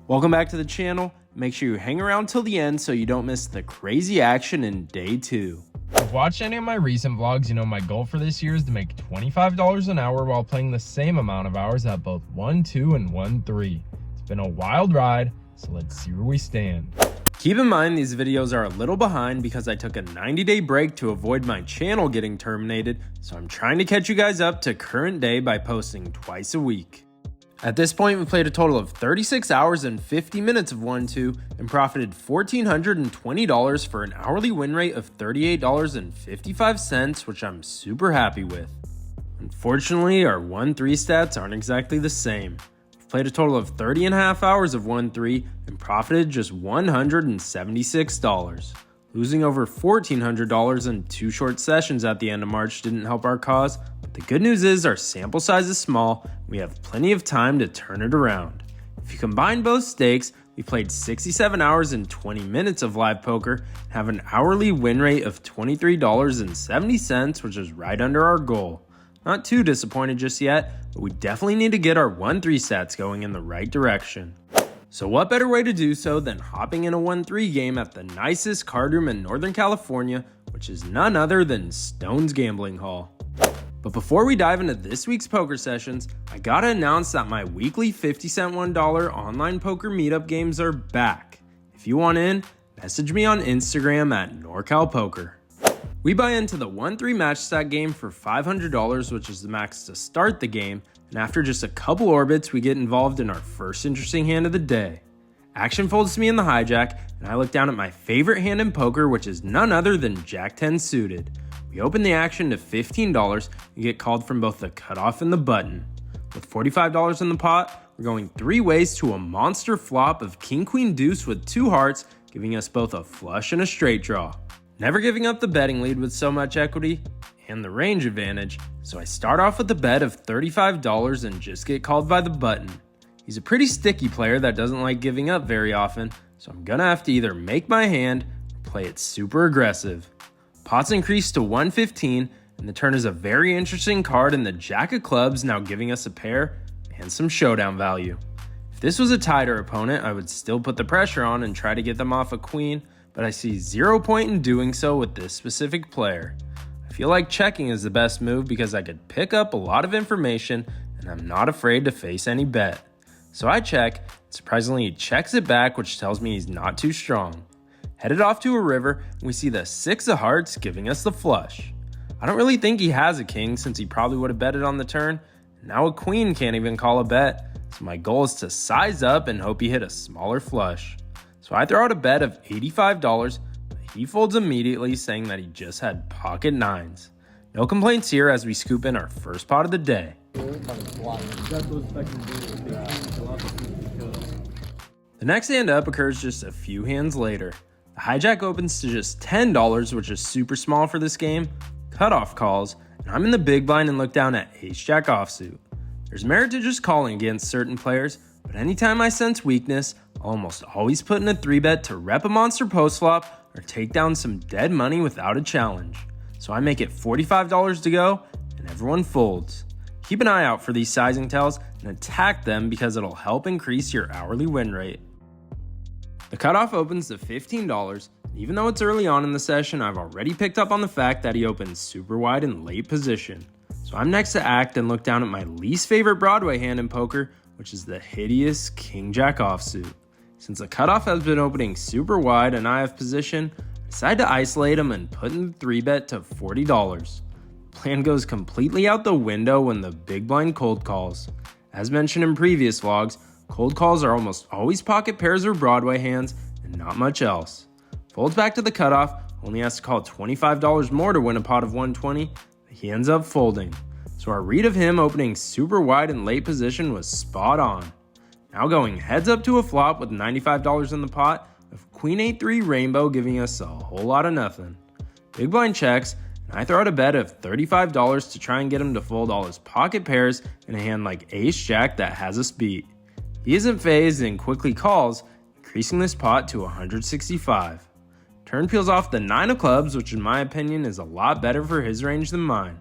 Welcome back to the channel. Make sure you hang around till the end so you don't miss the crazy action in day 2. If you've watched any of my recent vlogs, you know my goal for this year is to make $25 an hour while playing the same amount of hours at both 1-2 and 1-3. It's been a wild ride, so let's see where we stand. Keep in mind these videos are a little behind because I took a 90-day break to avoid my channel getting terminated, so I'm trying to catch you guys up to current day by posting twice a week. At this point, we played a total of 36 hours and 50 minutes of 1-2 and profited $1,420 for an hourly win rate of $38.55, which I'm super happy with. Unfortunately, our 1-3 stats aren't exactly the same. We've played a total of 30.5 hours of 1-3 and profited just $176. Losing over $1,400 in 2 short sessions at the end of March didn't help our cause, but the good news is our sample size is small. We have plenty of time to turn it around. If you combine both stakes, we played 67 hours and 20 minutes of live poker and have an hourly win rate of $23.70, which is right under our goal. Not too disappointed just yet, but we definitely need to get our 1-3 stats going in the right direction. So what better way to do so than hopping in a 1-3 game at the nicest card room in Northern California, which is none other than Stone's Gambling Hall. But before we dive into this week's poker sessions, I gotta announce that my weekly 50-cent $1 online poker meetup games are back. If you want in, message me on Instagram at NorCalPoker. We buy into the 1-3 match stack game for $500, which is the max to start the game, and after just a couple orbits, we get involved in our first interesting hand of the day. Action folds to me in the hijack, and I look down at my favorite hand in poker, which is none other than Jack 10 suited. We open the action to $15 and get called from both the cutoff and the button. With $45 in the pot, we're going 3 ways to a monster flop of King Queen Deuce with 2 hearts, giving us both a flush and a straight draw. Never giving up the betting lead with so much equity and the range advantage, so I start off with a bet of $35 and just get called by the button. He's a pretty sticky player that doesn't like giving up very often, so I'm gonna have to either make my hand or play it super aggressive. Pots increase to 115, and the turn is a very interesting card in the Jack of Clubs, now giving us a pair and some showdown value. If this was a tighter opponent, I would still put the pressure on and try to get them off a queen, but I see zero point in doing so with this specific player. I feel like checking is the best move because I could pick up a lot of information and I'm not afraid to face any bet. So I check, and surprisingly he checks it back, which tells me he's not too strong. Headed off to a river, and we see the 6 of hearts giving us the flush. I don't really think he has a king since he probably would have betted on the turn, and now a queen can't even call a bet, so my goal is to size up and hope he hit a smaller flush. So I throw out a bet of $85, but he folds immediately, saying that he just had pocket 9s. No complaints here as we scoop in our first pot of the day. The next hand up occurs just a few hands later. The hijack opens to just $10, which is super small for this game. Cutoff calls, and I'm in the big blind and look down at ace-jack offsuit. There's merit to just calling against certain players, but anytime I sense weakness, I'll almost always put in a 3-bet to rep a monster post-flop or take down some dead money without a challenge. So I make it $45 to go, and everyone folds. Keep an eye out for these sizing tells and attack them because it'll help increase your hourly win rate. The cutoff opens to $15, and even though it's early on in the session, I've already picked up on the fact that he opens super wide in late position. So I'm next to act and look down at my least favorite Broadway hand in poker, which is the hideous King-Jack offsuit. Since the cutoff has been opening super wide and I have position, I decide to isolate him and put in the 3-bet to $40. Plan goes completely out the window when the big blind cold calls. As mentioned in previous vlogs, cold calls are almost always pocket pairs or Broadway hands and not much else. Folds back to the cutoff, only has to call $25 more to win a pot of 120, but he ends up folding. So our read of him opening super wide in late position was spot on. Now going heads up to a flop with $95 in the pot, with Queen 8-3 rainbow giving us a whole lot of nothing. Big blind checks, and I throw out a bet of $35 to try and get him to fold all his pocket pairs in a hand like ace-jack that has us beat. He isn't phased and quickly calls, increasing this pot to $165. Turn peels off the 9 of clubs, which in my opinion is a lot better for his range than mine.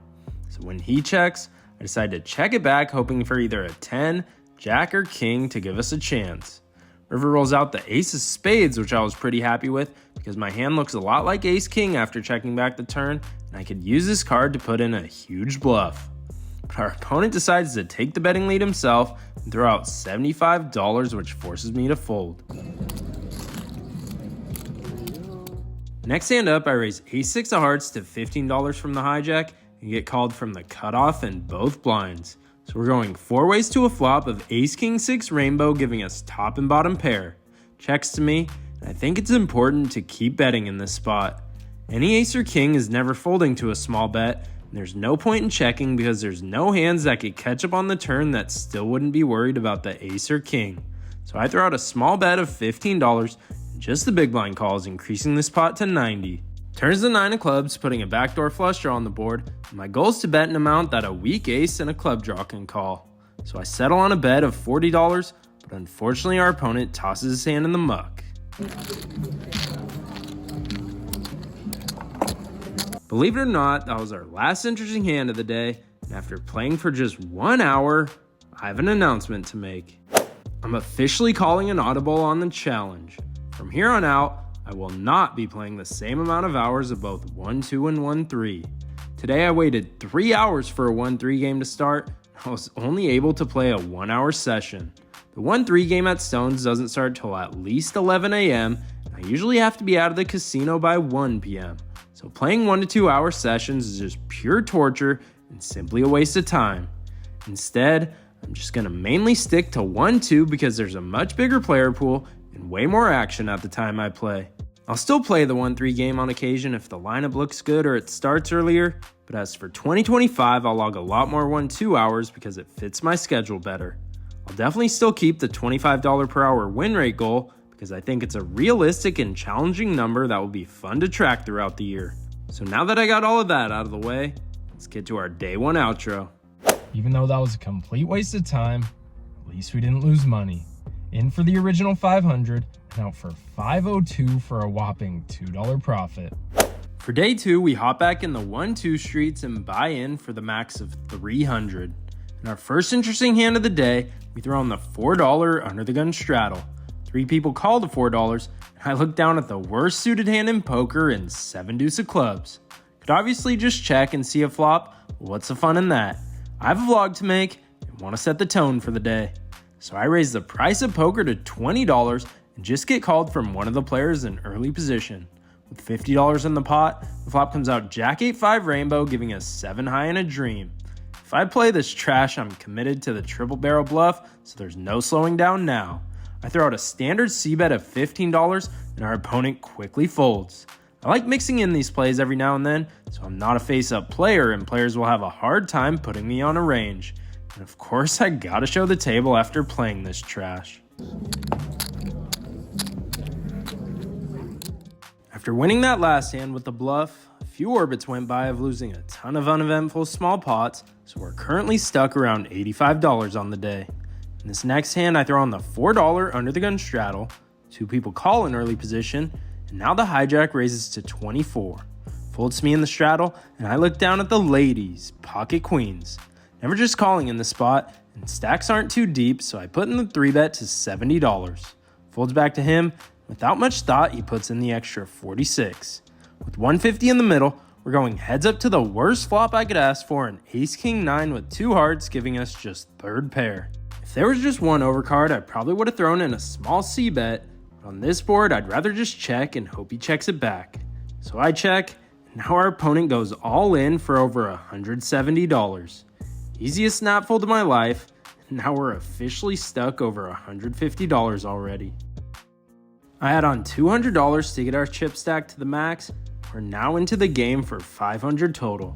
So when he checks, I decide to check it back, hoping for either a 10, jack, or king to give us a chance. River rolls out the ace of spades, which I was pretty happy with because my hand looks a lot like ace king after checking back the turn, and I could use this card to put in a huge bluff. But our opponent decides to take the betting lead himself and throw out $75, which forces me to fold. Next hand up, I raise ace-6 of hearts to $15 from the hijack and get called from the cutoff in both blinds. So we're going 4 ways to a flop of ace-king-6 rainbow, giving us top and bottom pair. Checks to me, and I think it's important to keep betting in this spot. Any ace or king is never folding to a small bet, and there's no point in checking because there's no hands that could catch up on the turn that still wouldn't be worried about the ace or king. So I throw out a small bet of $15, and just the big blind calls, increasing this pot to 90. Turns the 9 of clubs, putting a backdoor flush draw on the board, and my goal is to bet an amount that a weak ace and a club draw can call. So I settle on a bet of $40, but unfortunately our opponent tosses his hand in the muck. Believe it or not, that was our last interesting hand of the day, and after playing for just 1 hour, I have an announcement to make. I'm officially calling an audible on the challenge. From here on out, I will not be playing the same amount of hours of both 1-2 and 1-3. Today I waited 3 hours for a 1-3 game to start. I was only able to play a 1 hour session. The 1-3 game at Stones doesn't start till at least 11 a.m. and I usually have to be out of the casino by 1 p.m. So playing 1 to 2 hour sessions is just pure torture and simply a waste of time. Instead, I'm just going to mainly stick to 1-2 because there's a much bigger player pool and way more action at the time I play. I'll still play the 1-3 game on occasion if the lineup looks good or it starts earlier, but as for 2025, I'll log a lot more 1-2 hours because it fits my schedule better. I'll definitely still keep the $25 per hour win rate goal because I think it's a realistic and challenging number that will be fun to track throughout the year. So now that I got all of that out of the way, let's get to our day 1 outro. Even though that was a complete waste of time, at least we didn't lose money. In for the original 500 and out for 502 for a whopping $2 profit. For day 2, we hop back in the 1-2 streets and buy in for the max of 300. In our first interesting hand of the day, we throw on the $4 under the gun straddle. 3 people call the $4, and I look down at the worst suited hand in poker in 7 deuce of clubs. Could obviously just check and see a flop, but what's the fun in that? I have a vlog to make and want to set the tone for the day. So I raise the price of poker to $20 and just get called from one of the players in early position. With $50 in the pot, the flop comes out Jack 8-5 rainbow, giving us 7 high and a dream. If I play this trash, I'm committed to the triple barrel bluff, so there's no slowing down now. I throw out a standard c-bet of $15 and our opponent quickly folds. I like mixing in these plays every now and then, so I'm not a face-up player and players will have a hard time putting me on a range. And of course, I gotta show the table after playing this trash. After winning that last hand with the bluff, a few orbits went by of losing a ton of uneventful small pots, so we're currently stuck around $85 on the day. In this next hand, I throw on the $4 under the gun straddle, 2 people call in early position, and now the hijack raises to 24. Folds me in the straddle, and I look down at the ladies, pocket queens. Never just calling in the spot, and stacks aren't too deep, so I put in the 3-bet to $70. Folds back to him. Without much thought, he puts in the extra 46. With 150 in the middle, we're going heads up to the worst flop I could ask for, an ace-king-9 with 2 hearts, giving us just third pair. If there was just one overcard, I probably would have thrown in a small c-bet, but on this board, I'd rather just check and hope he checks it back. So I check, and now our opponent goes all in for over $170. Easiest snap fold of my life, and now we're officially stuck over $150 already. I add on $200 to get our chip stack to the max. We're now into the game for $500 total.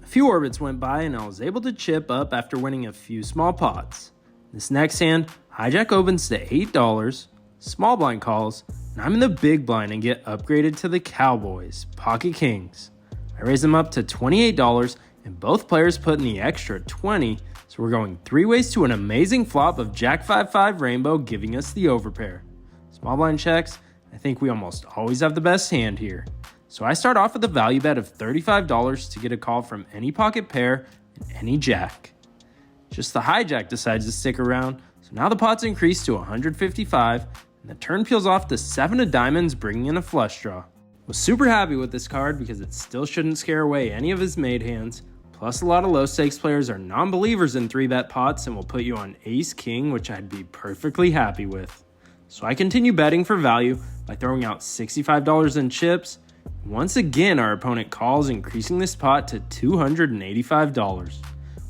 A few orbits went by and I was able to chip up after winning a few small pots. This next hand, hijack opens to $8, small blind calls, and I'm in the big blind and get upgraded to the Cowboys, pocket kings. I raise them up to $28 and both players put in the extra 20, so we're going 3 ways to an amazing flop of Jack 5-5 rainbow, giving us the overpair. Small blind checks, I think we almost always have the best hand here. So I start off with a value bet of $35 to get a call from any pocket pair and any jack. Just the hijack decides to stick around, so So now the pot's increased to 155, and the turn peels off the 7 of diamonds, bringing in a flush draw. Was super happy with this card because it still shouldn't scare away any of his made hands. Plus, a lot of low stakes players are non-believers in 3-bet pots and will put you on ace king, which I'd be perfectly happy with. So I continue betting for value by throwing out $65 in chips. Once again, our opponent calls, increasing this pot to $285.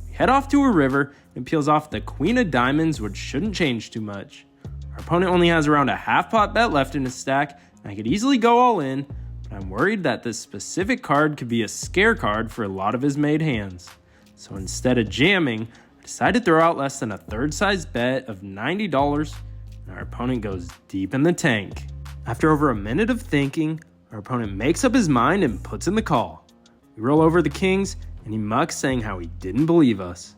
We head off to a river and peels off the queen of diamonds, which shouldn't change too much. Our opponent only has around a half pot bet left in his stack, and I could easily go all in, but I'm worried that this specific card could be a scare card for a lot of his made hands. So instead of jamming, I decided to throw out less than a third size bet of $90, and our opponent goes deep in the tank. After over a minute of thinking, our opponent makes up his mind and puts in the call. We roll over the kings, and he mucks, saying how he didn't believe us.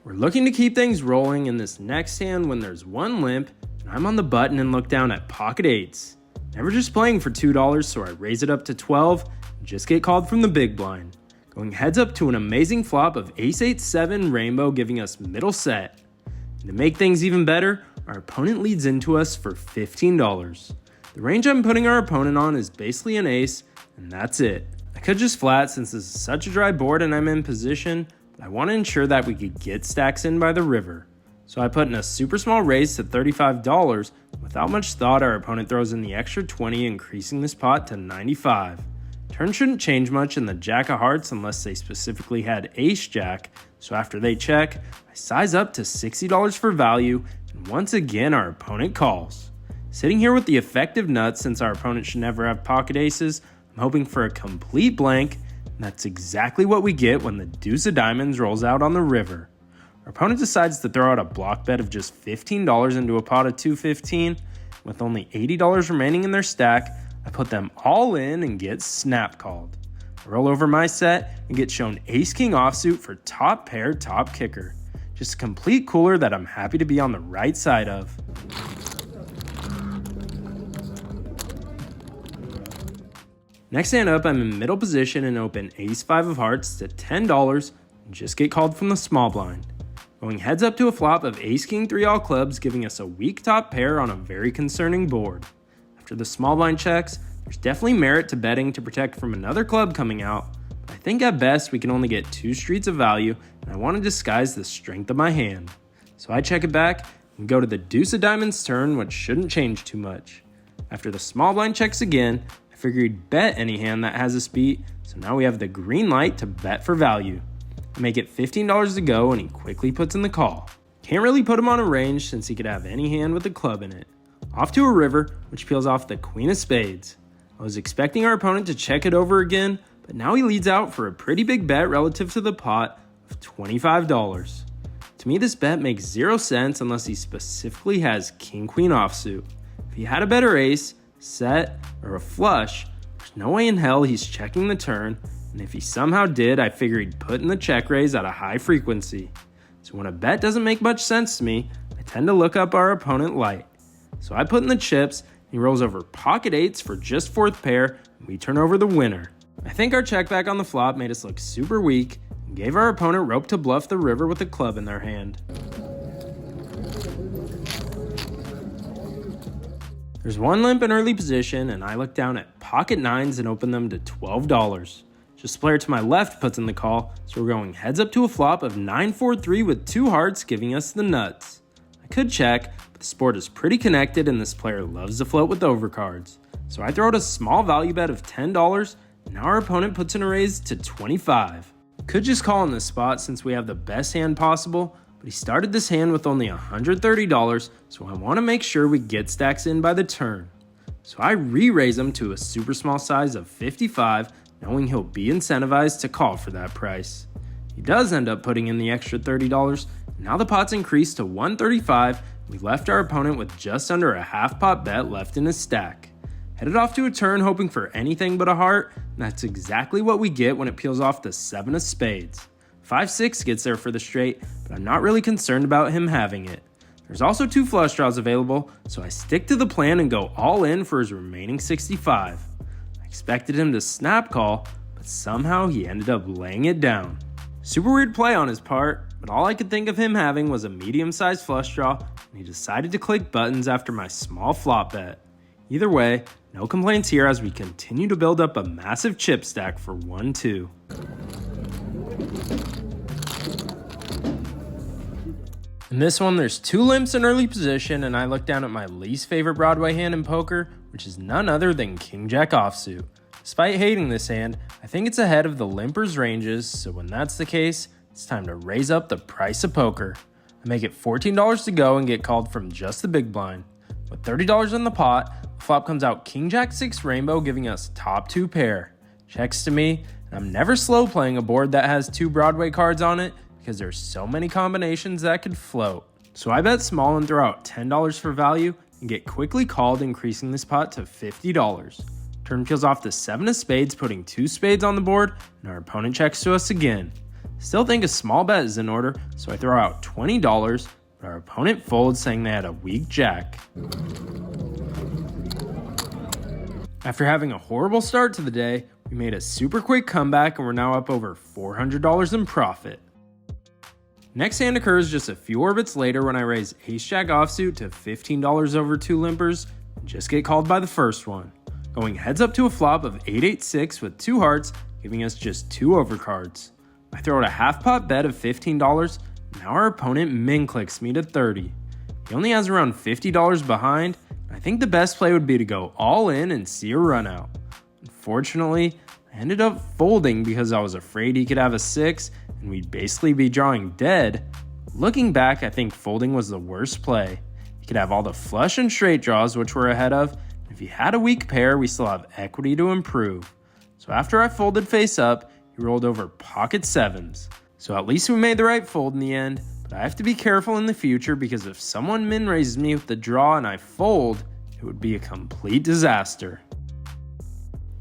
We're looking to keep things rolling in this next hand when there's one limp, and I'm on the button and look down at pocket eights. Never just playing for $2, so I raise it up to 12 and just get called from the big blind. Going heads up to an amazing flop of ace-8-7 rainbow, giving us middle set. And to make things even better, our opponent leads into us for $15. The range I'm putting our opponent on is basically an ace, and that's it. I could just flat since this is such a dry board and I'm in position, but I want to ensure that we could get stacks in by the river. So I put in a super small raise to $35. Without much thought, our opponent throws in the extra 20, increasing this pot to $95. Turn shouldn't change much in the jack of hearts unless they specifically had ace jack, so after they check, I size up to $60 for value, and once again our opponent calls. Sitting here with the effective nuts, since our opponent should never have pocket aces, I'm hoping for a complete blank, and that's exactly what we get when the deuce of diamonds rolls out on the river. Our opponent decides to throw out a block bet of just $15 into a pot of $215. With only $80 remaining in their stack, I put them all in and get snap called. I roll over my set and get shown ace-king offsuit for top pair, top kicker. Just a complete cooler that I'm happy to be on the right side of. Next hand up, I'm in middle position and open ace-5 of hearts to $10 and just get called from the small blind. Going heads up to a flop of ace-king 3 all clubs, giving us a weak top pair on a very concerning board. After the small blind checks, there's definitely merit to betting to protect from another club coming out, but I think at best we can only get 2 streets of value, and I want to disguise the strength of my hand. So I check it back and go to the deuce of diamonds turn, which shouldn't change too much. After the small blind checks again, I figured he'd bet any hand that has us beat, so now we have the green light to bet for value. I make it $15 to go, and he quickly puts in the call. Can't really put him on a range since he could have any hand with a club in it. Off to a river, which peels off the queen of spades. I was expecting our opponent to check it over again, but now he leads out for a pretty big bet relative to the pot of $25. To me, this bet makes 0 sense unless he specifically has king-queen offsuit. If he had a better ace, set, or a flush, there's no way in hell he's checking the turn, and if he somehow did, I figure he'd put in the check raise at a high frequency. So when a bet doesn't make much sense to me, I tend to look up our opponent light. So I put in the chips, and he rolls over pocket eights for just 4th pair, and we turn over the winner. I think our check back on the flop made us look super weak, and gave our opponent rope to bluff the river with a club in their hand. There's one limp in early position, and I look down at pocket nines and open them to $12. Just the player to my left puts in the call, so we're going heads up to a flop of 9-4-3 with 2 hearts, giving us the nuts. I could check, but the sport is pretty connected and this player loves to float with overcards. So I throw out a small value bet of $10, and now our opponent puts in a raise to $25. Could just call in this spot since we have the best hand possible, but he started this hand with only $130, so I want to make sure we get stacks in by the turn. So I re-raise him to a super small size of 55, knowing he'll be incentivized to call for that price. He does end up putting in the extra $30, and now the pot's increased to $135. We left our opponent with just under a half pot bet left in his stack. Headed off to a turn hoping for anything but a heart, and that's exactly what we get when it peels off the 7 of spades. 5-6 gets there for the straight, but I'm not really concerned about him having it. There's also 2 flush draws available, so I stick to the plan and go all in for his remaining 65. I expected him to snap call, but somehow he ended up laying it down. Super weird play on his part, but all I could think of him having was a medium-sized flush draw, and he decided to click buttons after my small flop bet. Either way, no complaints here as we continue to build up a massive chip stack for 1-2. In this one, there's 2 limps in early position, and I look down at my least favorite Broadway hand in poker, which is none other than King Jack offsuit. Despite hating this hand, I think it's ahead of the limper's ranges, so when that's the case, it's time to raise up the price of poker. I make it $14 to go and get called from just the big blind. With $30 in the pot, the flop comes out King Jack 6 rainbow, giving us top 2 pair. Checks to me, and I'm never slow playing a board that has 2 Broadway cards on it because there's so many combinations that could float. So I bet small and throw out $10 for value and get quickly called, increasing this pot to $50. Turn peels off the 7 of spades, putting 2 spades on the board, and our opponent checks to us again. Still think a small bet is in order, so I throw out $20, but our opponent folds, saying they had a weak jack. After having a horrible start to the day, we made a super quick comeback and we're now up over $400 in profit. Next hand occurs just a few orbits later when I raise Ace-Jack offsuit to $15 over 2 limpers and just get called by the first one. Going heads up to a flop of 8-8-6 with 2 hearts, giving us just 2 overcards. I throw out a half pot bet of $15, and now our opponent min clicks me to $30. He only has around $50 behind, and I think the best play would be to go all in and see a run out. Unfortunately, I ended up folding because I was afraid he could have a 6, and we'd basically be drawing dead. Looking back, I think folding was the worst play. He could have all the flush and straight draws, which we're ahead of. If he had a weak pair, we still have equity to improve. So after I folded face up, he rolled over pocket 7s. So at least we made the right fold in the end, but I have to be careful in the future because if someone min raises me with the draw and I fold, it would be a complete disaster.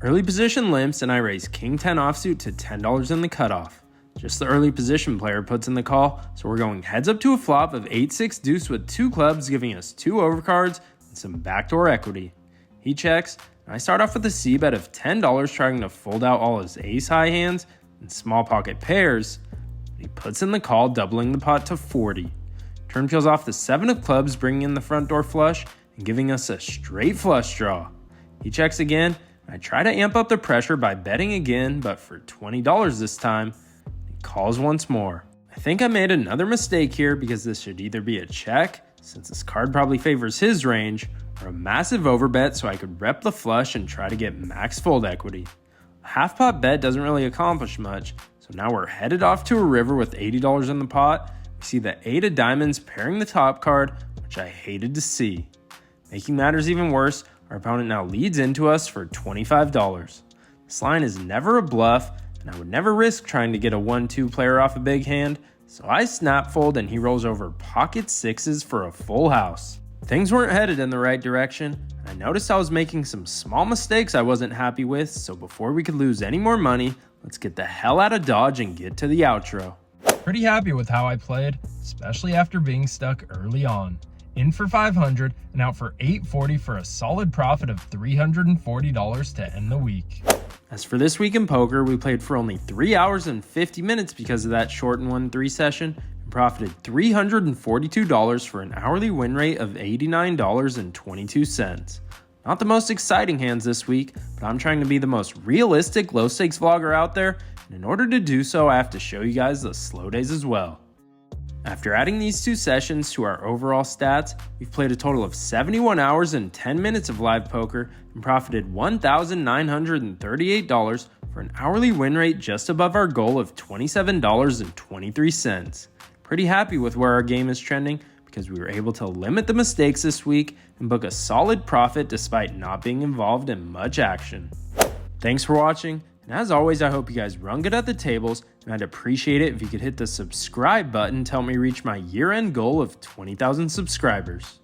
Early position limps and I raise King 10 offsuit to $10 in the cutoff. Just the early position player puts in the call, so we're going heads up to a flop of 8-6 deuce with 2 clubs, giving us 2 overcards and some backdoor equity. He checks, and I start off with a C bet of $10, trying to fold out all his ace-high hands and small pocket pairs. He puts in the call, doubling the pot to $40. Turn peels off the 7 of clubs, bringing in the front door flush and giving us a straight flush draw. He checks again, and I try to amp up the pressure by betting again, but for $20 this time, he calls once more. I think I made another mistake here because this should either be a check, since this card probably favors his range, or a massive overbet so I could rep the flush and try to get max fold equity. A half pot bet doesn't really accomplish much, so now we're headed off to a river with $80 in the pot. We see the 8 of diamonds pairing the top card, which I hated to see. Making matters even worse, our opponent now leads into us for $25. This line is never a bluff, and I would never risk trying to get a 1-2 player off a big hand, so I snap fold and he rolls over pocket 6s for a full house. Things weren't headed in the right direction, and I noticed I was making some small mistakes I wasn't happy with, so before we could lose any more money, let's get the hell out of Dodge and get to the outro. Pretty happy with how I played, especially after being stuck early on. In for 500 and out for 840 for a solid profit of $340 to end the week. As for this week in poker, we played for only 3 hours and 50 minutes because of that shortened 1-3 session, and profited $342 for an hourly win rate of $89.22. Not the most exciting hands this week, but I'm trying to be the most realistic low stakes vlogger out there, and in order to do so, I have to show you guys the slow days as well. After adding these 2 sessions to our overall stats, we've played a total of 71 hours and 10 minutes of live poker and profited $1,938 for an hourly win rate just above our goal of $27.23. Pretty happy with where our game is trending because we were able to limit the mistakes this week and book a solid profit despite not being involved in much action. Thanks for watching. And as always, I hope you guys run good at the tables, and I'd appreciate it if you could hit the subscribe button to help me reach my year-end goal of 20,000 subscribers.